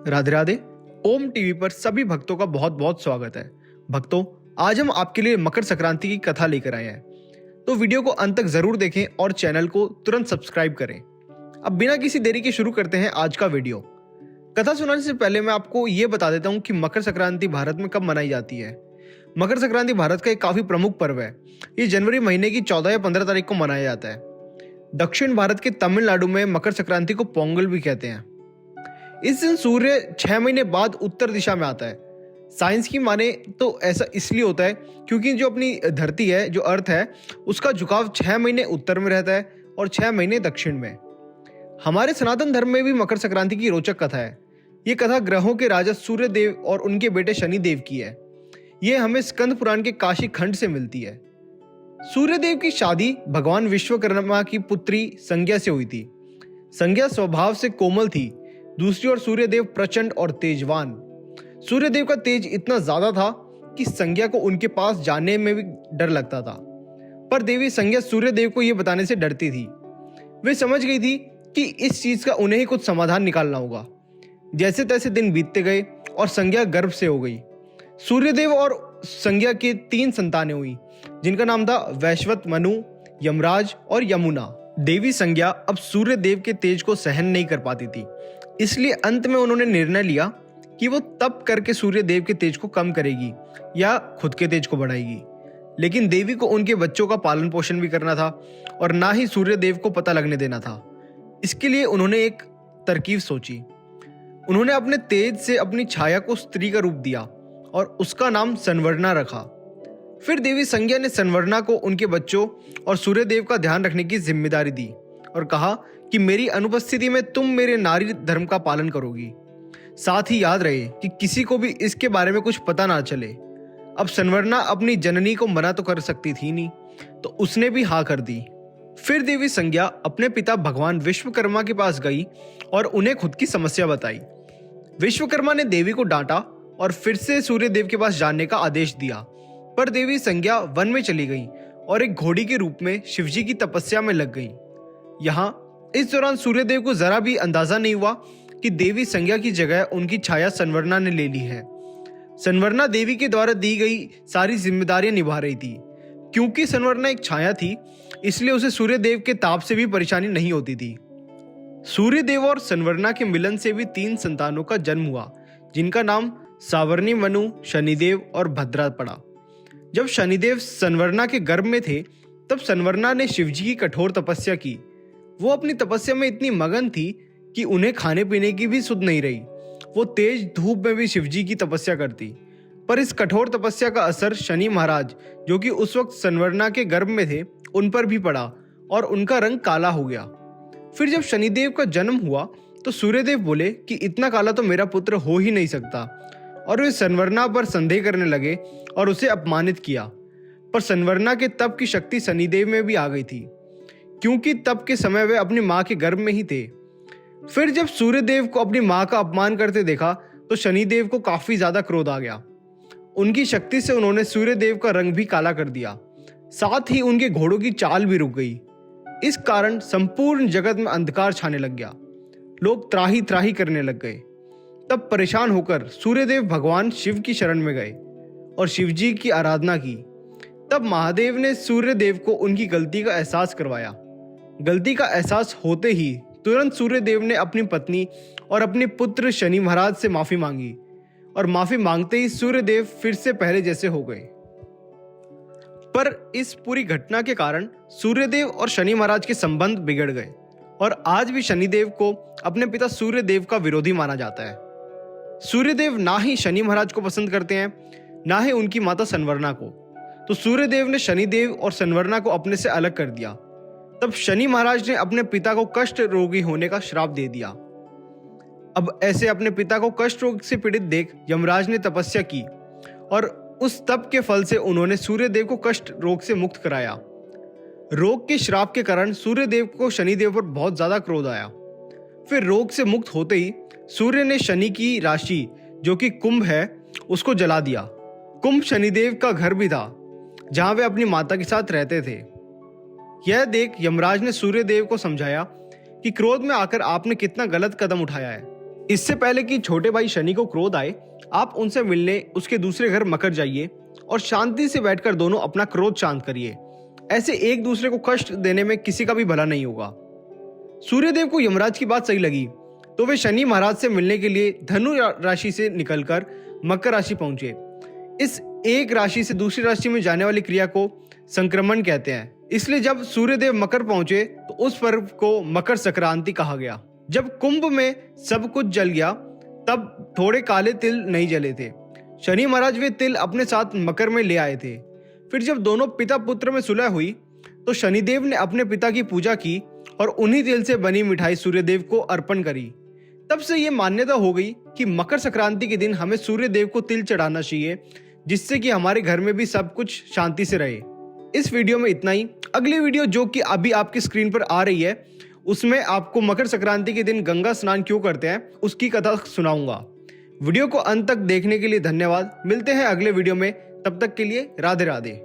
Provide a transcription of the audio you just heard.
राधे राधे। ओम TV पर सभी भक्तों का बहुत बहुत स्वागत है। भक्तों, आज हम आपके लिए मकर संक्रांति की कथा लेकर आए हैं, तो वीडियो को अंत तक जरूर देखें और चैनल को तुरंत सब्सक्राइब करें। अब बिना किसी देरी के शुरू करते हैं आज का वीडियो। कथा सुनाने से पहले मैं आपको ये बता देता हूँ कि मकर संक्रांति भारत में कब मनाई जाती है। मकर संक्रांति भारत का एक काफी प्रमुख पर्व है। ये जनवरी महीने की 14 या 15 तारीख को मनाया जाता है। दक्षिण भारत के तमिलनाडु में मकर संक्रांति को पोंगल भी कहते हैं। इस दिन सूर्य 6 महीने बाद उत्तर दिशा में आता है। साइंस की माने तो ऐसा इसलिए होता है क्योंकि जो अपनी धरती है, जो अर्थ है, उसका झुकाव 6 महीने उत्तर में रहता है और 6 महीने दक्षिण में। हमारे सनातन धर्म में भी मकर संक्रांति की रोचक कथा है। ये कथा ग्रहों के राजा सूर्य देव और उनके बेटे शनि देव की है। ये हमें स्कंद पुराण के काशी खंड से मिलती है। सूर्य देव की शादी भगवान विश्वकर्मा की पुत्री संज्ञा से हुई थी। संज्ञा स्वभाव से कोमल थी। दूसरी ओर सूर्यदेव प्रचंड और तेजवान। सूर्यदेव का तेज इतना ज्यादा था कि संज्ञा को उनके पास जाने में भी डर लगता था। पर देवी संज्ञा सूर्यदेव को यह बताने से डरती थी। वे समझ गई थी कि इस चीज का उन्हें ही कुछ समाधान निकालना होगा। जैसे तैसे दिन बीतते गए और संज्ञा गर्भ से हो गई। सूर्यदेव और संज्ञा के 3 संतानें हुई, जिनका नाम था वैश्वत, मनु, यमराज और यमुना। देवी संज्ञा अब सूर्यदेव के तेज को सहन नहीं कर पाती थी, इसलिए अंत में उन्होंने निर्णय लिया कि वो तप करके सूर्य देव के तेज को कम करेगी या खुद के तेज को बढ़ाएगी। लेकिन देवी को उनके बच्चों का पालन पोषण भी करना था और ना ही सूर्य देव को पता लगने देना था। इसके लिए उन्होंने एक तरकीब सोची। उन्होंने अपने तेज से अपनी छाया को स्त्री का रूप दिया और उसका नाम संवर्णा रखा। फिर देवी संज्ञा ने संवर्णा को उनके बच्चों और सूर्य देव का ध्यान रखने की जिम्मेदारी दी और कहा कि मेरी अनुपस्थिति में तुम मेरे नारी धर्म का पालन करोगी। साथ ही याद रहे कि किसी को भी इसके बारे में कुछ पता ना चले। अब संवर्णा अपनी जननी को मना तो कर सकती थी नहीं, तो उसने भी हाँ कर दी। फिर देवी संज्ञा अपने पिता भगवान विश्वकर्मा के पास गई और उन्हें खुद की समस्या बताई। विश्वकर्मा ने देवी को डांटा और फिर से सूर्य देव के पास जाने का आदेश दिया। पर देवी संज्ञा वन में चली गई और एक घोड़ी के रूप में शिवजी की तपस्या में लग गई। यहाँ इस दौरान सूर्यदेव को जरा भी अंदाजा नहीं हुआ कि देवी संज्ञा की जगह उनकी छाया संवर्णा ने ले ली है। संवर्णा देवी के द्वारा दी गई सारी जिम्मेदारियां निभा रही थी। क्योंकि संवर्णा एक छाया थी, इसलिए उसे सूर्यदेव के ताप से भी परेशानी नहीं होती थी। सूर्यदेव और संवर्णा के मिलन से भी 3 संतानों का जन्म हुआ, जिनका नाम सावर्णी, मनु, शनिदेव और भद्रा पड़ा। जब शनिदेव संवर्णा के गर्भ में थे, तब संवर्णा ने शिवजी की कठोर तपस्या की। वो अपनी तपस्या में इतनी मगन थी कि उन्हें खाने पीने की भी सुध नहीं रही। वो तेज धूप में भी शिवजी की तपस्या करती। पर इस कठोर तपस्या का असर शनि महाराज, जो कि उस वक्त संवर्णा के गर्भ में थे, उन पर भी पड़ा और उनका रंग काला हो गया। फिर जब शनिदेव का जन्म हुआ तो सूर्यदेव बोले कि इतना काला तो मेरा पुत्र हो ही नहीं सकता, और वे संवर्णा पर संदेह करने लगे और उसे अपमानित किया। पर संवर्णा के तप की शक्ति शनिदेव में भी आ गई थी, क्योंकि तब के समय वे अपनी मां के गर्भ में ही थे। फिर जब सूर्यदेव को अपनी मां का अपमान करते देखा तो शनिदेव को काफी ज्यादा क्रोध आ गया। उनकी शक्ति से उन्होंने सूर्यदेव का रंग भी काला कर दिया। साथ ही उनके घोड़ों की चाल भी रुक गई। इस कारण संपूर्ण जगत में अंधकार छाने लग गया। लोग त्राही त्राही करने लग गए। तब परेशान होकर सूर्यदेव भगवान शिव की शरण में गए और शिवजी की आराधना की। तब महादेव ने सूर्यदेव को उनकी गलती का एहसास करवाया। गलती का एहसास होते ही तुरंत सूर्यदेव ने अपनी पत्नी और अपने पुत्र शनि महाराज से माफी मांगी, और माफी मांगते ही सूर्यदेव फिर से पहले जैसे हो गए। पर इस पूरी घटना के कारण सूर्यदेव और शनि महाराज के संबंध बिगड़ गए और आज भी शनिदेव को अपने पिता सूर्यदेव का विरोधी माना जाता है। सूर्यदेव ना ही शनि महाराज को पसंद करते हैं, ना ही उनकी माता संवर्णा को। तो सूर्यदेव ने शनिदेव और संवर्णा को अपने से अलग कर दिया। तब शनि महाराज ने अपने पिता को कष्ट रोगी होने का श्राप दे दिया। अब ऐसे अपने पिता को कष्ट रोग से पीड़ित देख यमराज ने तपस्या की और उस तप के फल से उन्होंने सूर्यदेव को कष्ट रोग से मुक्त कराया। रोग के श्राप के कारण सूर्यदेव को शनिदेव पर बहुत ज्यादा क्रोध आया। फिर रोग से मुक्त होते ही सूर्य ने शनि की राशि, जो कि कुंभ है, उसको जला दिया। कुंभ शनिदेव का घर भी था, जहां वे अपनी माता के साथ रहते थे। यह देख यमराज ने सूर्यदेव को समझाया कि क्रोध में आकर आपने कितना गलत कदम उठाया है। इससे पहले कि छोटे भाई शनि को क्रोध आए, आप उनसे मिलने उसके दूसरे घर मकर जाइए और शांति से बैठकर दोनों अपना क्रोध शांत करिए। ऐसे एक दूसरे को कष्ट देने में किसी का भी भला नहीं होगा। सूर्यदेव को यमराज की बात सही लगी तो वे शनि महाराज से मिलने के लिए धनु राशि से निकलकर मकर राशि पहुंचे। इस एक राशि से दूसरी राशि में जाने वाली क्रिया को संक्रमण कहते हैं। इसलिए जब सूर्यदेव मकर पहुंचे तो उस पर्व को मकर संक्रांति कहा गया। जब कुंभ में सब कुछ जल गया तब थोड़े काले तिल नहीं जले थे। शनि महाराज वे तिल अपने साथ मकर में ले आए थे। फिर जब दोनों पिता पुत्र में सुलह हुई तो शनिदेव ने अपने पिता की पूजा की और उन्हीं तिल से बनी मिठाई सूर्यदेव को अर्पण करी। तब से ये मान्यता हो गई कि मकर संक्रांति के दिन हमें सूर्यदेव को तिल चढ़ाना चाहिए, जिससे कि हमारे घर में भी सब कुछ शांति से रहे। इस वीडियो में इतना ही। अगली वीडियो जो कि अभी आपकी स्क्रीन पर आ रही है उसमें आपको मकर संक्रांति के दिन गंगा स्नान क्यों करते हैं उसकी कथा सुनाऊंगा। वीडियो को अंत तक देखने के लिए धन्यवाद। मिलते हैं अगले वीडियो में, तब तक के लिए राधे राधे।